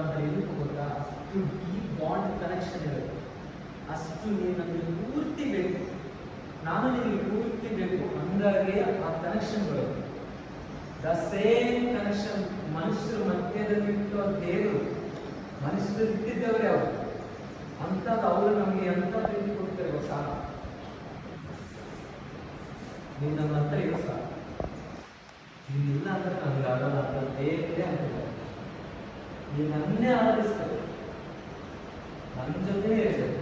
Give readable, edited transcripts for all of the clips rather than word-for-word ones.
ಅಂತ ಏನಕ್ಕೆ ಗೊತ್ತಾ? ಅಷ್ಟು ಡೀಪ್ ಬಾಂಡ್ ಕನೆಕ್ಷನ್ ಇರುತ್ತೆ. ಅಷ್ಟು ನೀನು ನನಗೆ ಪೂರ್ತಿ ಬೇಕು, ನಾನು ನಿನಗೆ ಪೂರ್ತಿ ಬೇಕು ಹಂಗಾಗಿ ಆ ಕನೆಕ್ಷನ್ ಬರುತ್ತೆ. ದ ಸೇಮ್ ಕನೆಕ್ಷನ್ ಮನುಷ್ಯರ ಮಧ್ಯದಲ್ಲಿಟ್ಟು ದೇವರು ಮನುಷ್ಯರು ಇಟ್ಟಿದ್ದವರೇ ಅವರು. ಅಂಥದ್ದು ಅವರು ನಮಗೆ ಎಂಥ ಪ್ರೀತಿ ಕೊಡ್ತಾರೆ ಗೊತ್ತಾ? ನೀನು ನನ್ನ ಹತ್ರ ಇರೋ ಸಾಕು, ನೀನಿಲ್ಲ ಅಂದ್ರೆ ನನಗೆ ಆಗಲ್ಲ ಅಂತ ದೇವರೇ ಅಂತಿದ್ದಾರೆ. ನೀನು ನನ್ನೇ ಆರಾಧಿಸ್ತಾರೆ, ನನ್ನ ಜೊತೆ ಇರ್ತದೆ.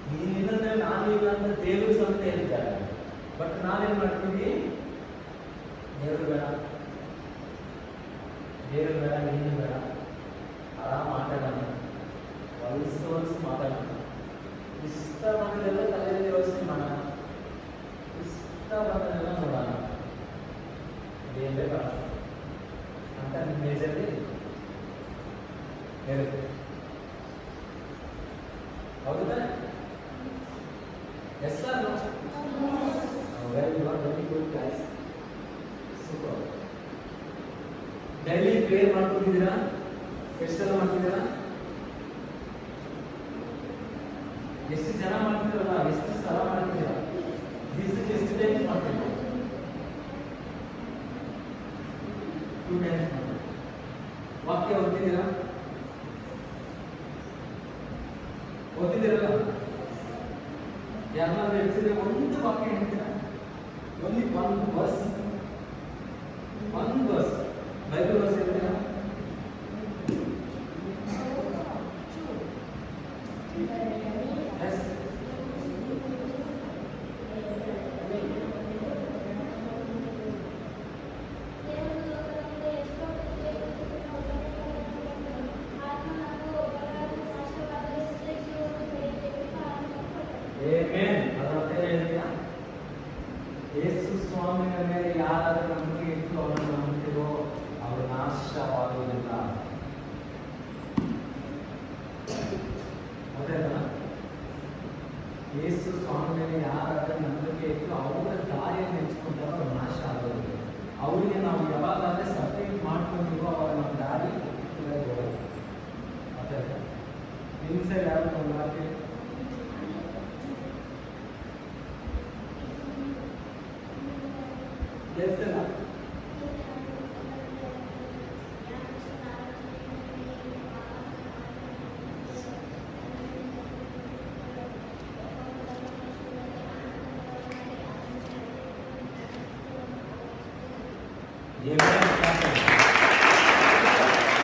ನೀನಿಲ್ಲಂದ್ರೆ ನಾನು ಇಲ್ಲ ಅಂದ್ರೆ ದೇವರು ಸಮೇತ ಹೇಳ್ತಾರೆ. ಬಟ್ ನಾವೇನ್ ಮಾಡ್ತೀವಿ? ದೇವರು ಬೇಡ, ದೇವರು ಬೇಡ, ನೀನು ಬೇಡ, ಆರಾಮ ಮಾತಾಡೋಣ, ಹೊಲಸು ಮಾತಾಡೋಣ, ಇಷ್ಟ ಬಂದದೆಲ್ಲ ತಲೆಯಲ್ಲಿ ಯೋಚನೆ ಮಾಡೋಣ, ಇಷ್ಟ ಬಂದದೆಲ್ಲ ನೋಡೋಣ, ದೇವರೇ ಬೇಡ ಅಂತ ನಿಮ್ಮ ಮೇಜಲ್ಲಿ ಹೇಳುತ್ತೆ. ಹೌದಾ? Yes sir. Very good guys, super. Daily prayer ಮಾಡ್ಕೊಂಡಿದ್ದೀರಾ? ಎಷ್ಟು ಸಲ ಮಾಡ್ತಿದ್ದೀರಾ? ಎಷ್ಟು ಜನ ಮಾಡ್ತಿದ್ದೀರಲ್ಲ, ಎಷ್ಟು ಸಲ ಮಾಡ್ತಿದ್ದೀರಾ? ದಿವಸಕ್ಕೆ ಎಷ್ಟು ಟೈಮ್ಸ್ ಮಾಡ್ತೀರಾ? 2 ಟೈಮ್ಸ್ ಮಾಡ್ತೀರಾ. ವಾಕ್ಯ ಓದ್ತಿದ್ದೀರಾ? ಓದ್ತಿದ್ದೀರಲ್ಲ? ಯಾರನ್ನಾದ್ರೂ ಹೇಳ್ಸಿದ್ರೆ ಒಂದು ವಾಕ್ಯ ಹೇಳ್ತೀರಾ? Only one verse Bible verse ಹೇಳ್ತೀರಾ? ಯೇಸು ಸ್ವಾಮಿಯ ಮೇಲೆ ಯಾರಾದರೂ ನಂಬಿಕೆ ಇಟ್ಟು ಅವರನ್ನು ನಂಬುತ್ತೀರೋ ಅವರು ನಾಶವಾಗುವುದಿಲ್ಲ. ಹೌದಲ್ಲ? ಯೇಸು ಸ್ವಾಮಿ ಮೇಲೆ ಯಾರಾದರೂ ನಂಬಿಕೆ ಇಟ್ಟು ಅವರ ದಾರಿಯನ್ನು ನೆಚ್ಚಿಕೊಂಡಾಗ ಅವರು ನಾಶ ಆಗೋದಿಲ್ಲ. ಅವರಿಗೆ ನಾವು ಯಾವಾಗಾದ್ರೆ ಸಬ್ಮಿಟ್ ಮಾಡ್ಕೊಂಡಿರೋ ಅವರ ನಮ್ಮ